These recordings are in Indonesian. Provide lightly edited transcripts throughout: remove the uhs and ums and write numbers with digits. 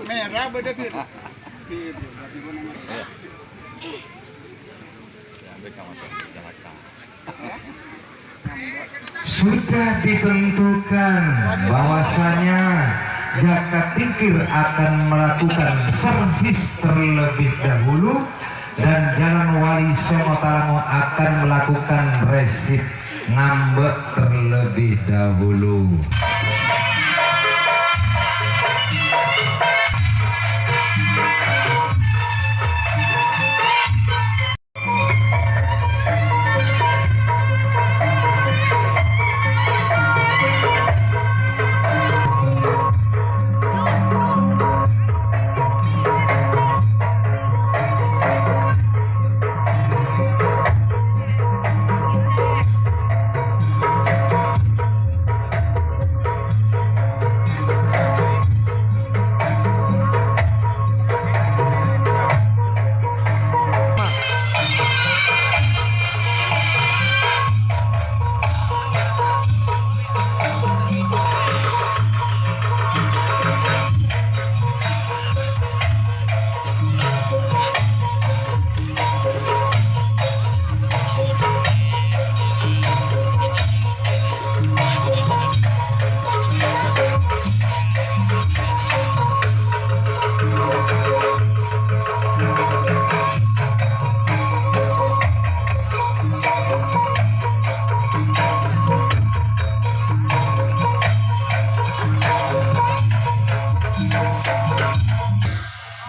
Merah beda bir. Sudah ditentukan bahwasanya Jaka Tingkir akan melakukan servis terlebih dahulu dan Jalan Wali Songo Talango akan melakukan resip ngambek terlebih dahulu.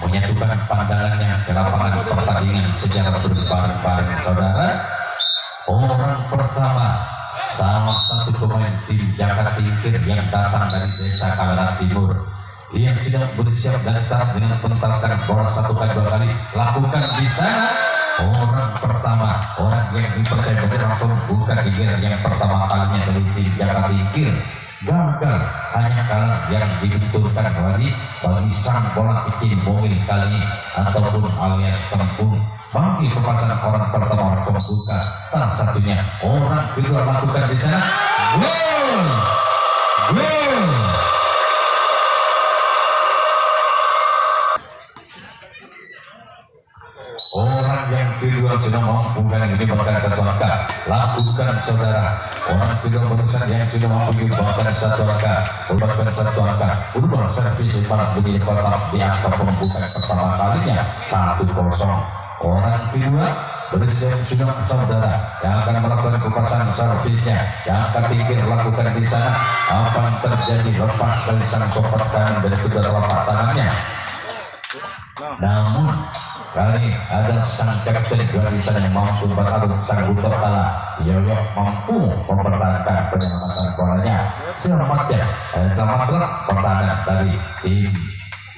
Menyatukan pandangannya ke lapangan pertandingan secara berbareng-bareng, saudara. Orang pertama, salah satu pemain tim Jaka Tingkir yang datang dari Desa Kalaran Timur, yang sudah bersiap dan start dengan pentarkan bola 1 kali 2 kali lakukan di sana. Orang pertama, orang yang dipercaya benar pembuka tingkir yang pertama kalinya dari tim Jaka Tingkir, gagal, hanya kalah yang dibenturkan bagi sang bola kecil mobil kali ataupun alias tempung. Bagi kepasangan orang pertama, orang pembuka, salah satunya orang kedua lakukan di sana. Gol, gol. Orang yang kedua sudah mampu kali ini bahkan 1 angka. Lakukan, saudara. Orang kedua barusan yang sudah mampu bahkan 1 angka. Bahkan 1 angka. Berubah servis para bunyi kotak di angka pembukaan pertama kalinya 1-0. Orang kedua bersiap sudah, saudara, yang akan melakukan kepasangan servisnya. Yang akan Tingkir lakukan di sana. Apa yang terjadi? Lepas dari sang sopot kanan dari kedua telapak tangannya. Namun kali ada sang kapten dari sana yang mampu bertarung, sang butor kala Yoyo mampu mempertahankan penyelamatan bolanya. Selamatlah pertahanan dari tim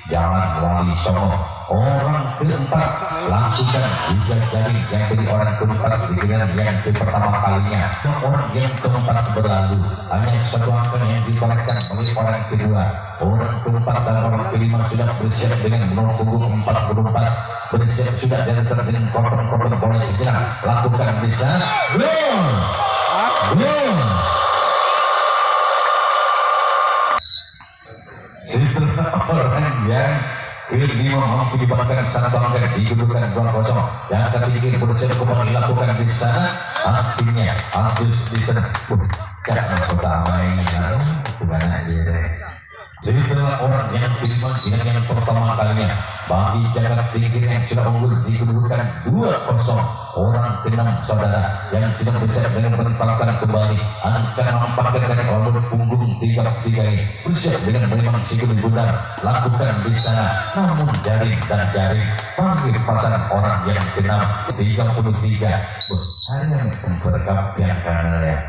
Jalan Wali Songo. Orang keempat lakukan juga dari yang beri orang keempat dengan yang ke pertama kalinya. Orang yang keempat berlalu, hanya 1 angka yang ditorehkan oleh orang kedua. Orang keempat dan orang kelima sudah bersiap dengan nomor punggung 44, bersiap sudah dan dengan korban-korban bola cedera. Lakukan bisa gol, gol. Setelah orang yang kelima mampu dibangkan 1 angka didudukan 2-0, yang ketiga bersiap kembali lakukan di sana. Akhirnya habis di sana. Jangan pertama ini bukan aja. Setelah orang yang kelima dengan yang pertama kalinya bagi Jaka Tingkir yang sudah unggul didudukan 2-0. Orang ke-6, saudara, yang tidak bisa dengan menempatkan kembali akan menampakkan dari nomor punggung 33 ini bersiap dengan memang sikul bundar lakukan di sana. Namun jaring dan jaring panggil pasangan orang yang ke-6 33. Hari yang memperkap yang kanan ya.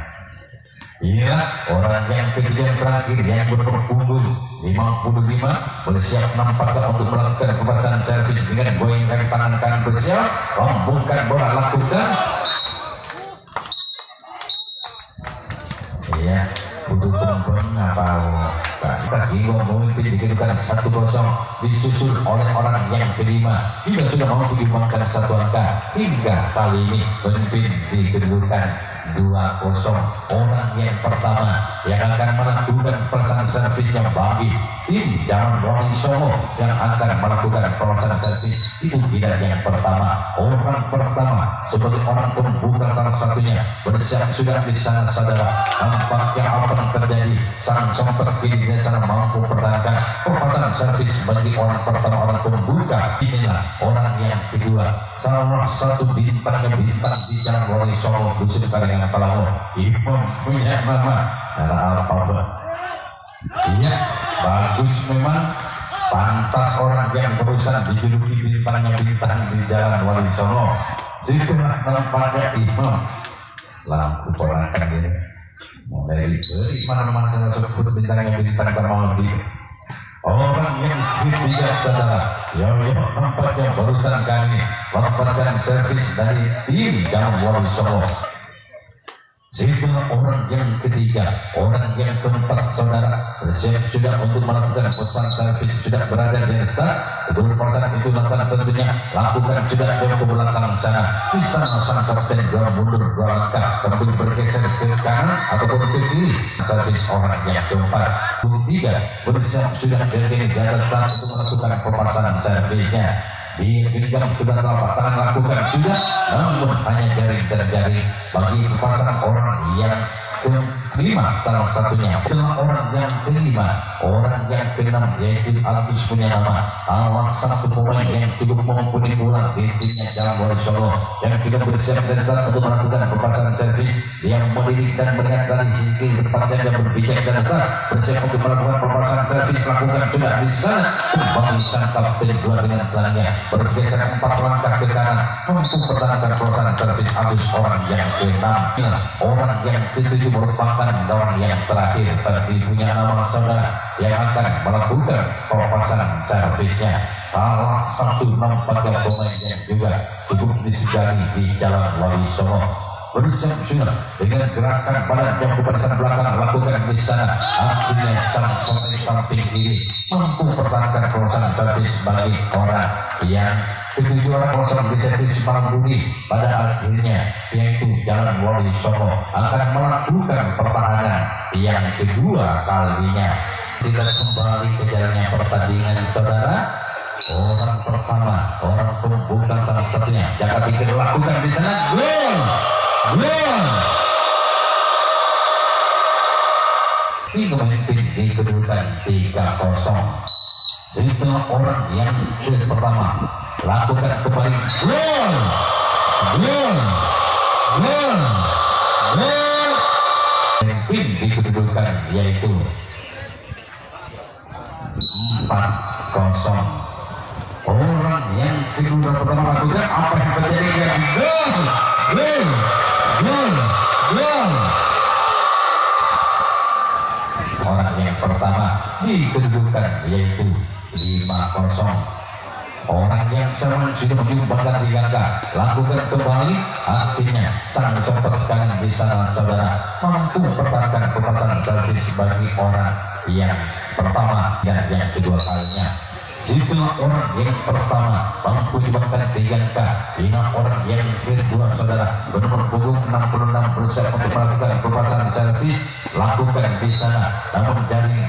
Iya, orang yang ketiga terakhir yang berpunggung 55 bersiap nampaknya untuk melakukan kepasangan servis dengan goyangkan tangan kanan bersiap lambungkan bola lakukan. Iya, butuh perempuan apa? Tadi memimpin dikedudukan 1-0 disusul oleh orang yang kelima juga sudah mampu dimakan 1 angka hingga kali ini memimpin dikedudukan 2-0. Orang yang pertama yang akan melakukan perasaan servisnya bagi tim Jalan Wali Songo yang akan melakukan perasaan servis itu tidak yang pertama. Orang pertama sebagai orang pembuka salah satunya bersiap sudah di sana saudara. Nampaknya apa yang terjadi, sang sompet kini dan sana mampu pertahankan perasaan servis bagi orang pertama, orang pembuka. Inilah orang yang kedua, salah satu bintang di Jalan Wali Songo Dusun Karingan Palamo. Imam punya nama karena apa? Iya, bagus memang, pantas orang yang berusaha dijuluki bintang di Jalan Wali Songo. Situlah nampaknya Imam lampu porakan ini mulai beri mana-mana saya sebut bintang termau di orang yang ketiga saudara. Yoyo nampaknya barusan kali lepaskan servis dari tim Jalan Wali Songo. Situ orang yang ketiga, orang yang keempat saudara bersiap sudah untuk melakukan pesan servis, sudah berada di start. Untuk perasaan itu lakukan tentunya lakukan sudah jauh ke belakang sana. Di sana sang kapten dua mundur 2 langkah, sambil bergeser ke kanan ataupun ke kiri. Servis orang yang keempat, ketiga bersiap sudah berdiri di atas start untuk melakukan pemasangan servisnya. Di genggam kedua telapak tangan lakukan sudah, namun hanya jaring terjadi bagi pasangan orang yang kelima salah satunya. Setelah orang yang kelima, orang yang keenam yaitu Agus punya nama awal satu pemain yang cukup mumpuni pulang di timnya Jalan Wali Songo yang tidak bersiap dan start untuk melakukan pemasangan servis. Yang melirik dan melihat dari sisi depannya dan berpijak dan start bersiap untuk melakukan pemasangan servis, lakukan sudah di sana. Kembali sang kapten dua dengan tangannya bergeser 4 langkah ke kanan, mampu pertahankan pemasangan servis Agus orang yang keenam. Orang yang ketujuh merupakan orang yang terakhir tadi punya nama saudara yang akan melakukan pemasangan servisnya. Salah satu nampaknya pemain yang juga cukup disegani di Jalan Wali Songo. Bersiap sudah dengan gerakan badan yang kepada belakang lakukan di sana. Akhirnya sang sampai samping kiri mampu pertahankan pemasangan servis bagi orang yang ketujuh orang kosong di servis Mambudi. Pada akhirnya yaitu Jalan Wali Songo akan melakukan pertahanan yang kedua kalinya. Tidak kembali ke jalannya pertandingan saudara. Orang pertama, orang pembuka salah satunya Jakarta Tigre lakukan di sana. Ini memimpin di kedudukan 3-0. Setelah orang yang pertama lakukan kembali memimpin di kedudukan yaitu 4-0. Orang yang kedua pertama lakukan apa yang terjadi dengan orang yang pertama di kedudukan yaitu 5-0. Orang yang sama sudah menyumbangkan 3 angka lakukan kembali, artinya sang sompet kanan di sana saudara mampu pertahankan pemasangan servis bagi orang yang pertama dan yang kedua kalinya. Setelah orang yang pertama mampu menyumbangkan 3 angka, ini orang yang kedua saudara bernomor punggung 66 berusaha untuk melakukan pemasangan servis, lakukan di sana, namun jaring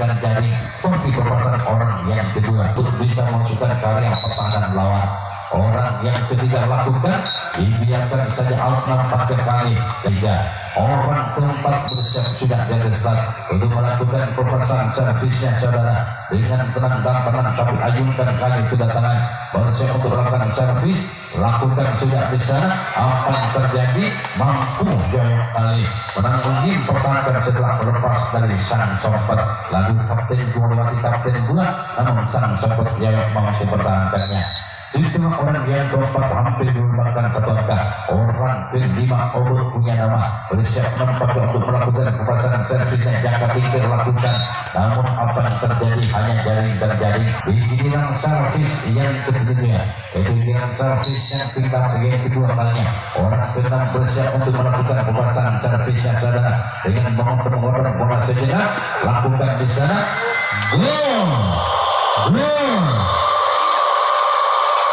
pergi pemasangan orang yang kedua untuk bisa masukkan karya pertahanan lawan. Orang yang ketiga lakukan dibiarkan saja out nampak kali. Tiga orang keempat bersiap sudah di atas start untuk melakukan pemasangan servisnya saudara dengan tenang dan tenang sambil ayunkan kali kedatangan bersiap untuk melakukan servis, lakukan sudah di sana. Apa yang terjadi mampu jauh kali menanggung pertahanan setelah melepas dari sang sompet. Lalu kapten melewati kapten pula, namun sang sompet jauh mampu pertahankannya. Setelah orang yang keempat hampir menyumbangkan 1 angka, orang kelima Obot punya nama bersiap nampak untuk melakukan pemasangan servisnya Jakarta Tigre lakukan, namun apa yang terjadi hanya jaring terjadi di giliran servis yang ketiga, yaitu giliran servis yang kedua kalinya. Orang keenam bersiap untuk melakukan pemasangan servisnya saudara dengan mengoper bola sejenak, lakukan di sana.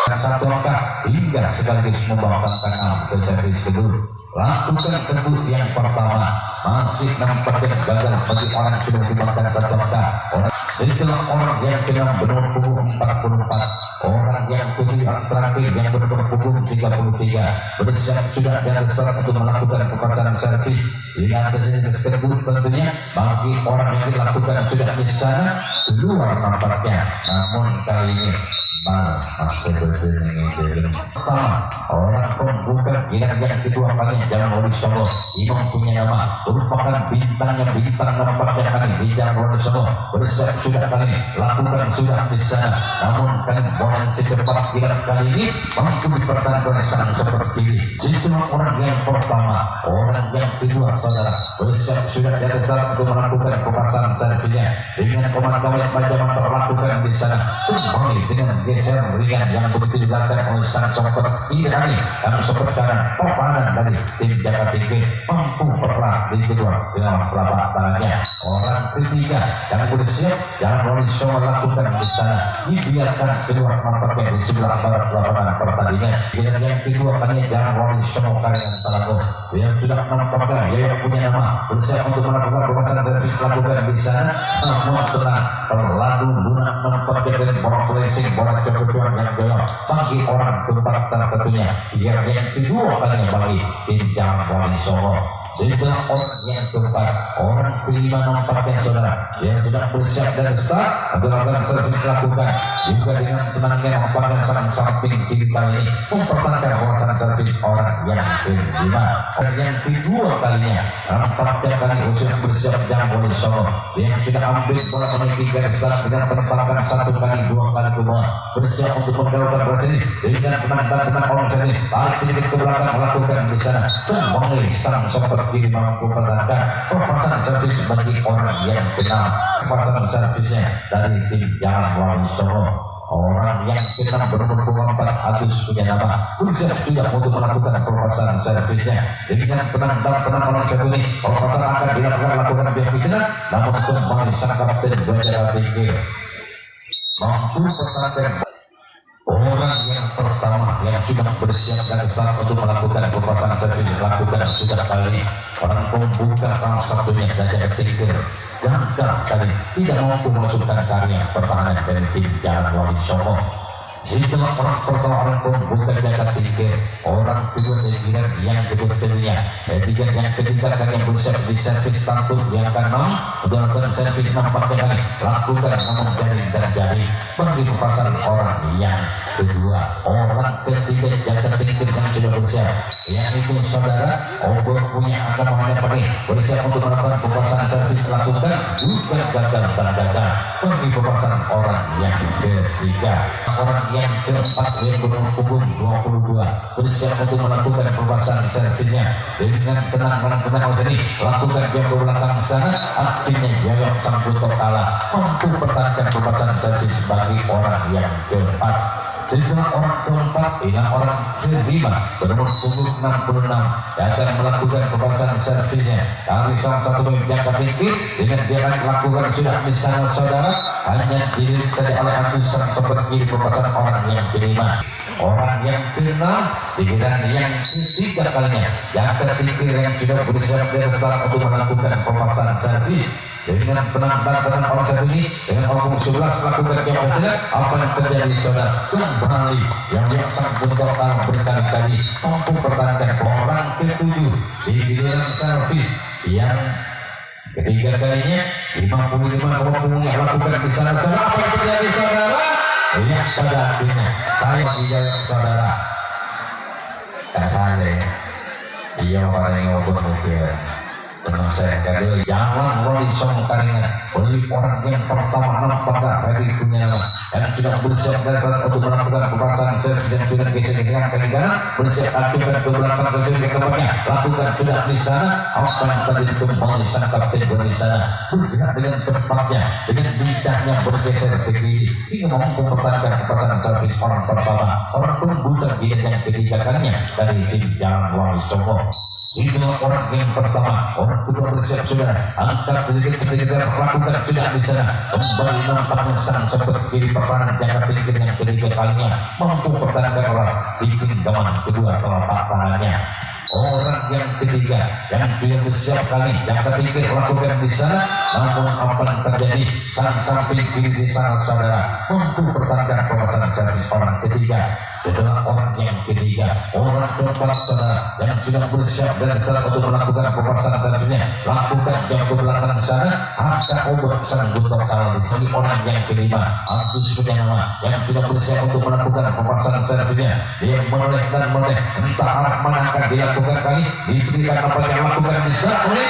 Dan 1 angka hingga sekaligus membawa angka 6 ke servis kedua. Lakukan tentu yang pertama masih nampaknya gagal bagi orang sudah dimakan satu angka. Setelah orang yang kena benar punggung 44, orang yang kedua terakhir yang benar punggung 33 bersiap sudah dan start untuk melakukan pemasangan servis. Di atas ini tersebut tentunya bagi orang yang dilakukan sudah di sana keluar nampaknya, namun kali ini masih berdiri. Pertama, orang pembuka gilang yang kedua kalinya Jalan Wali Songo. Imam punya nama merupakan bintang nampaknya kali di Jalan Wali Songo. Bersiap sudah kali ini, lakukan sudah di sana. Namun kali orang secepat gilang kali ini mampu dipertahankan sang seperti ini. Situlah orang yang pertama, orang yang kedua saudara bersiap sudah di atas untuk melakukan pemasangan servisnya dengan komandan yang panjang terlakukan di sana. Kembali dengan geser ringan yang begitu dilakukan oleh sang sopir kiri dan sopir kanan pertahanan dari tim Jakarta Tinggi mampu perlah di kedua dengan telapak tangannya. Orang ketiga yang bersiap Jalan Wali Songo lakukan di sana dibiarkan keluar nampaknya di sebelah barat lapangan pertandingan. Dan yang kedua kalinya Jalan Wali Songo Karingan Talago yang sudah nampaknya yang punya nama bersiap untuk melakukan pemasangan servis lakukan di sana. Namun tenang terlalu lunak nampaknya dengan bola racing bola coba yang goyang bagi orang keempat salah satunya yang kedua kalinya bagi tim Jalan Wali Songo. Setelah orang yang keempat, orang kelima nampaknya saudara yang sudah bersiap dan start untuk melakukan servis lakukan juga dengan tenangnya nampaknya sang samping kiri kali ini mempertahankan pemasangan servis orang yang kelima. Dan yang kedua kalinya nampaknya kali sudah bersiap Jalan Wali Songo yang sudah ambil bola memiliki garis start dengan penempatan 1 kali 2 kali ke bawah bersiap untuk menggaulkan bola ini dengan tenang orang sini tarik sedikit ke belakang melakukan di sana kembali sang sopir kiri mampu pertahankan pemasangan servis bagi orang yang keenam. Pemasangan servisnya dari tim Jalan Wali Songo. Orang yang keenam bernomor 4 Agus punya nama bersiap sudah untuk melakukan pemasangan servisnya dengan tenang orang satu ini. Pemasangan akan dilakukan pihak kecil namun kembali sang kapten Jakarta Tinggi mampu pertahankan. Orang yang pertama yang sudah bersiap dan start untuk melakukan pemasangan servis lakukan sudah kali ini. Orang pembuka salah satunya Jakarta Tinggi gagal kali tidak mampu memasukkan karya pertahanan dari tim Jalan Wali Songo. Setelah orang pertama orang pembuka Jakarta Tinggi, orang kedua yang kedua ketiga yang ketiga kan yang bersiap di servis tantu yang keenam untuk melakukan servis nampaknya kali lakukan namun jadi bagi pemasangan orang yang kedua. Orang ketiga Jakarta Tinggi yang sudah bersiap yang itu saudara obor punya anda namanya pergi bersiap untuk melakukan pemasangan servis lakukan juga gagal bagi pemasangan orang yang ketiga. Orang yang keempat yang bernomor punggung 22 bersiap untuk melakukan pemasangan servisnya dengan tenang sini lakukan yang ke belakang sana akhirnya jawab sang putar kalah mampu pertahankan pemasangan servis bagi orang yang keempat. Setelah orang keempat ialah orang kelima bernomor punggung 66 yang akan melakukan pemasangan servisnya dari salah satu Jakarta Tinggi dengan dia akan melakukan sudah di sana saudara hanya diri saja oleh ratusan seperti pemasangan orang yang kelima. Orang yang keenam dan yang ketiga kalinya Jakarta Tinggi yang sudah bersiap dari start untuk melakukan pemasangan servis dengan tenang orang satu ini dengan orang 11 lakukan yang berjalan apa yang terjadi saudara kembali yang sang putar kalah berkali-kali mampu pertahankan orang ketujuh di giliran servis yang ketiga kalinya 55 yang lakukan di sana apa yang terjadi saudara lihat pada akhirnya saya dijawab saudara kan saya iya orang yang ngobrol mungkin tenang saya kado Jalan Wali Songo Karingan oleh orang yang pertama nampaknya Ferry punya nama yang sudah bersiap untuk melakukan pemasangan servis yang sudah geser-geser kali kanan bersiap aktifkan ke belakang ke depannya lakukan sudah di sana apa yang tadi kembali sang kapten di sana bergerak dengan cepatnya dengan bintangnya bergeser ke kiri hingga mampu mempertahankan pemasangan servis orang pertama orang pembuka yang ketiga kalinya dari tim Jalan Wali Songo. Itulah orang yang pertama, orang kedua bersiap sudah angkat sedikit lakukan sudah di sana kembali nampaknya sang seperti kiri pertahanan Jakarta Tinggi yang ketiga kalinya mampu pertahankan orang di genggaman kedua telapak tangannya. orang yang ketiga yang tidak bersiap kali yang ketiga lakukan di sana, namun apa yang terjadi sang samping kiri di sana saudara untuk pertahankan pemasangan servis orang ketiga. Setelah orang yang ketiga, orang keempat saudara yang sudah bersiap dan setelah untuk melakukan pemasangan servisnya, lakukan yang ke belakang sana, ada obat sang guntur kalau di sini. Orang yang kelima, Agus Pujanama yang sudah bersiap untuk melakukan pemasangan servisnya, dia menoleh dan menoleh, entah arah mana akan dilakukan kali, diberikan apa yang lakukan di sana oleh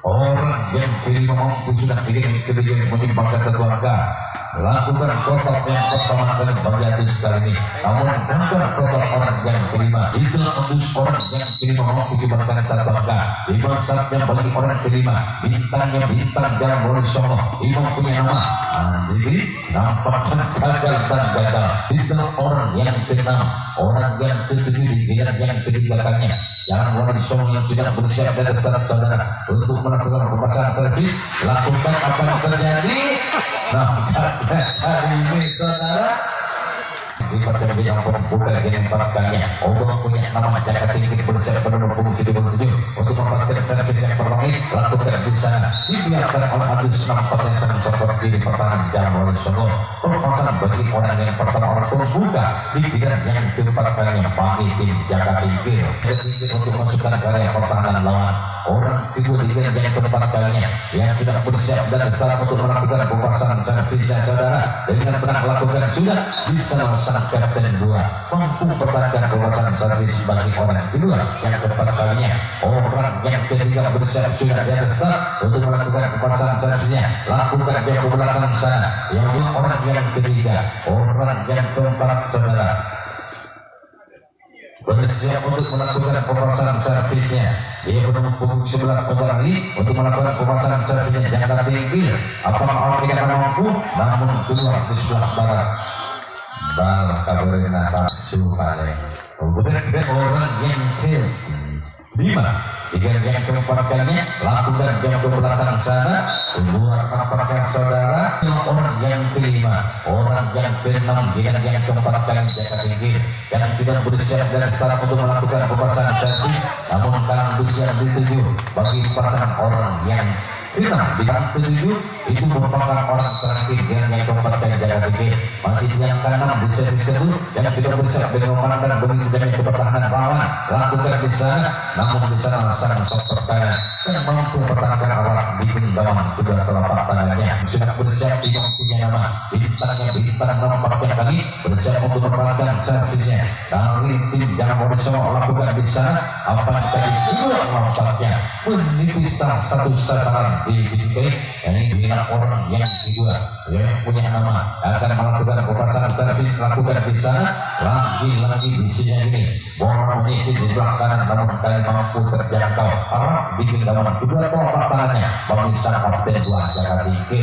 orang yang kelima mampu sudah ingin ketiga menyimpangkan keluarga, lakukan kotak yang pertama kali bagi sekali ini, namun bukan kotak orang yang kelima itu endus orang yang kelima mampu dibangkan satu angka. Di saatnya bagi orang kelima bintangnya bintang dan mulai songo imam punya nama jadi nampaknya gagal dan gagal. Itu orang yang keenam, orang yang ketujuh di giliran yang ketiga kalinya yang mulai songo yang sudah bersiap dari start saudara untuk melakukan pemasangan servis, lakukan apa yang terjadi. Nampaknya hari ini saudara di pertandingan yang pembuka game partanya Obong punya nama Jaka Tinggi bersiap pada 77 untuk memastikan servis yang pertama ini lakukan di sana, dibiarkan oleh Agus nampak yang sangat seperti di pertahanan Jamal Songo. Perpasangan bagi orang yang pertama orang pembuka di giliran yang keempat kalinya bagi tim Jaka Tinggi untuk masukkan ke area pertahanan lawan. Orang kedua di giliran yang keempat kalinya yang sudah bersiap dan setelah untuk melakukan pemasangan servisnya saudara dengan tenang lakukan sudah di sana. Sang kapten 2 mampu pertahankan pemasangan servis bagi orang kedua yang keempat kalinya. Orang yang ketiga bersiap sudah di atas untuk melakukan pemasangan servisnya, lakukan dia ke belakang sana. Yang orang yang ketiga, orang yang keempat saudara bersiap untuk melakukan pemasangan servisnya. Dia menempuh 11 meter lagi untuk melakukan pemasangan servisnya. Jangka tinggi apakah orang tidak akan mampu, namun keluar di sebelah barat bal kabarina pasu paling kemudian orang yang kelima yang keempat kalinya lakukan yang ke belakang sana keluar apakah saudara. Orang yang kelima, orang yang keenam dengan yang keempat kalinya Jaka Tinggi yang sudah bersiap dan sekarang untuk melakukan pemasangan servis, namun kandus yang dituju bagi pasangan orang yang keenam di ketujuh itu merupakan orang terakhir dengan yang keempat kali Jaka Tinggi. Masih yang keenam di servis kedua yang tidak bersiap dengan memandang begitu jamin pertahanan lawan, lakukan di sana, namun di sana sang sosok kanan yang mampu pertahankan awak di gawang kedua telapak tangannya sudah bersiap di yang punya nama bintangnya bintang nampaknya kali bersiap untuk melepaskan servisnya dari tim Jamal Songo. Lakukan di sana apa yang tadi kedua nampaknya menipis satu sasaran di BJK ini orang yang kedua yang punya nama akan melakukan pemasangan servis, lakukan di sana lagi di sini ini bola mengisi di sebelah kanan, namun kali mampu terjangkau arah di gawang kedua telapak tangannya memisah kapten 2 Jaka Tinggi.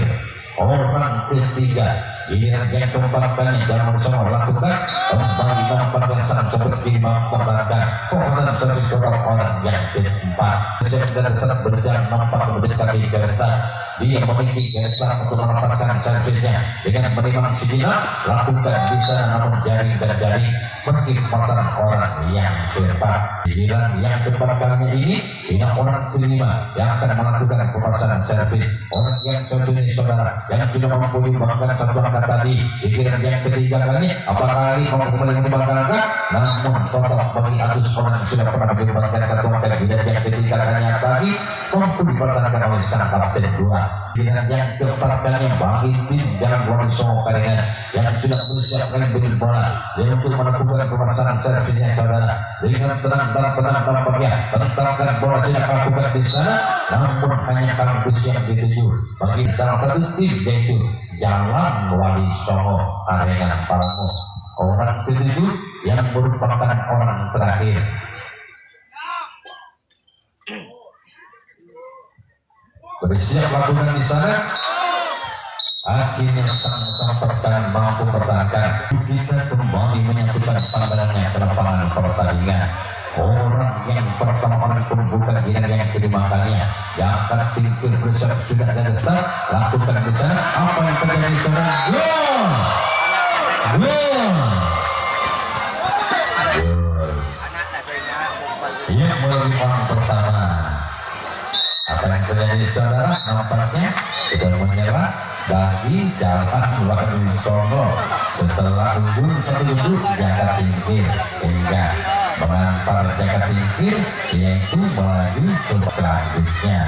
Orang ketiga giliran yang keempat kalinya Jamal Songo lakukan kembali nampaknya sang seperti mempertahankan pemasangan servis kepada orang yang keempat. Sedang berjalan nampak mendekati Gersta, dia memiliki Gersta untuk melepaskan servisnya dengan menimang sejenak, lakukan di sana namun jaring dan jaring pergi pasangan orang yang keempat. Giliran yang keempat kalinya ini orang kelima yang akan melakukan pemasangan servis. Orang yang satu ini saudara yang sudah mampu dibangkan satu angka tadi, giliran yang ketiga kali apakah kali mau kembali dibangkan angka, namun total bagi Agus orang yang sudah pernah dibangkan satu angka giliran yang ketiga kalinya tadi mampu dipertahankan oleh sang kapten 2. Giliran yang keempat kalinya bagi tim Jamal Songo Karingan yang sudah bersiap dengan bola yang untuk melakukan pemasangan servisnya saudara dengan tenang tampaknya tentangkan bola sudah lakukan di sana, namun hanya kampus yang dituju bagi salah satu tim yaitu Jalan Wali Songo Karingan Palango. Orang ketujuh yang merupakan orang terakhir bersiap lakukan di sana. Akhirnya sang pertahanan mampu pertahankan. Kita kembali menyatukan pandangannya ke lapangan pertandingan. Orang yang pertama pembuka giran yang kedua kalinya. Jakat tingkir bersama sudah dan start. Lakukan di sana. Apa yang terjadi di sana? Gol! Iya, melalui orang pertama. Apa yang terjadi saudara? Nampaknya sudah menyerah bagi jalan Wakil Songo setelah unggul 1-0 Jakat Tingkir hingga mengantar Jakat Tingkir yaitu melaju ke selanjutnya.